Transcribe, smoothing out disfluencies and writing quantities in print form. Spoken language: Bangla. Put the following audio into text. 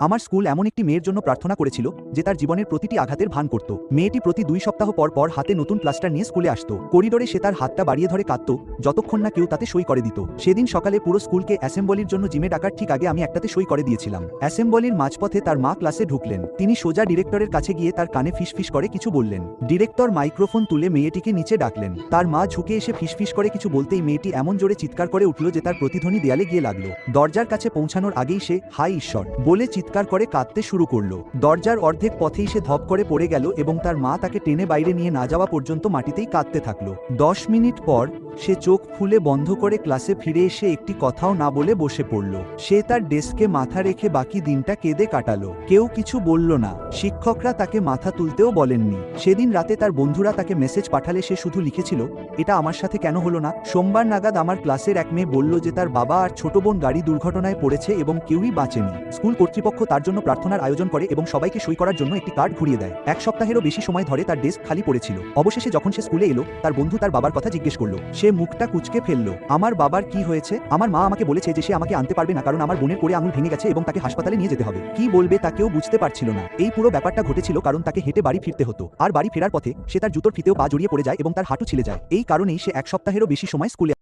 আমার স্কুল এমন একটি মেয়ের জন্য প্রার্থনা করেছিল যে তার জীবনের প্রতিটি আঘাতের ভান করত। মেয়েটি প্রতি 2 সপ্তাহ পর পর হাতে নতুন প্লাস্টার নিয়ে স্কুলে আসতো। করিডোরে সে তার হাতটা বাড়িয়ে ধরে কাঁদত যতক্ষণ না কেউ তাতে সই করে দিত। সেদিন সকালে পুরো স্কুলকে অ্যাসেম্বলির জন্য জিমে ডাকার ঠিক আগে আমি একটাতে সই করে দিয়েছিলাম। অ্যাসেম্বলির মাঝপথে তার মা ক্লাসে ঢুকলেন। তিনি সোজা ডিরেক্টরের কাছে গিয়ে তার কানে ফিসফিস করে কিছু বললেন। ডিরেক্টর মাইক্রোফোন তুলে মেয়েটিকে নিচে ডাকলেন। তার মা ঝুঁকে এসে ফিসফিস করে কিছু বলতেই মেয়েটি এমন জোরে চিৎকার করে উঠল যে তার প্রতিধ্বনি দেয়ালে গিয়ে লাগলো। দরজার কাছে পৌঁছানোর আগেই সে হাই ঈশ্বর বলে চিৎকার করে কাঁদতে শুরু করলো। দরজার অর্ধেক পথেই সে ধপ করে পড়ে গেল এবং তার মা তাকে টেনে বাইরে নিয়ে না যাওয়া পর্যন্ত মাটিতেই কাঁদতে থাকলো। 10 মিনিট পর সে চোখ খুলে বন্ধ করে ক্লাসে ফিরে এসে একটি কথাও না বলে বসে পড়ল। সে তার ডেস্কে মাথা রেখে বাকি দিনটা কেঁদে কাটালো। কেউ কিছু বলল না, শিক্ষকরা তাকে মাথা তুলতেও বলেননি। সেদিন রাতে তার বন্ধুরা তাকে মেসেজ পাঠালে সে শুধু লিখেছিল, এটা আমার সাথে কেন হলো না। সোমবার নাগাদ আমার ক্লাসের এক মেয়ে বলল যে তার বাবা আর ছোট বোন গাড়ি দুর্ঘটনায় পড়েছে এবং কেউই বাঁচেনি। স্কুল কর্তৃপক্ষ তার জন্য প্রার্থনার আয়োজন করে এবং সবাইকে সই করার জন্য একটি কার্ড ঘুরিয়ে দেয়। 1 সপ্তাহেরও বেশি সময় ধরে তার ডেস্ক খালি পড়েছিল। অবশেষে যখন সে স্কুলে এলো, তার বন্ধু তার বাবার কথা জিজ্ঞেস করলো। সে মুখটা কুঁচকে ফেললো। আমার বাবার কি হয়েছে? আমার মা আমাকে বলেছে যে সে আমাকে আনতে পারবে না কারণ আমার বোনের পড়ে আঙুল ভেঙে গেছে এবং তাকে হাসপাতালে নিয়ে যেতে হবে। কি বলবে তা কেউ বুঝতে পারছিল না। এই পুরো ব্যাপারটা ঘটেছিল কারণ তাকে হেঁটে বাড়ি ফিরতে হতো। আর বাড়ি ফেরার পথে সে তার জুতোর ফিতেও পা জড়িয়ে পড়ে যায় এবং তার হাঁটু ছিলে যায়। এই কারণেই সে 1 সপ্তাহেরও বেশি সময় স্কুলে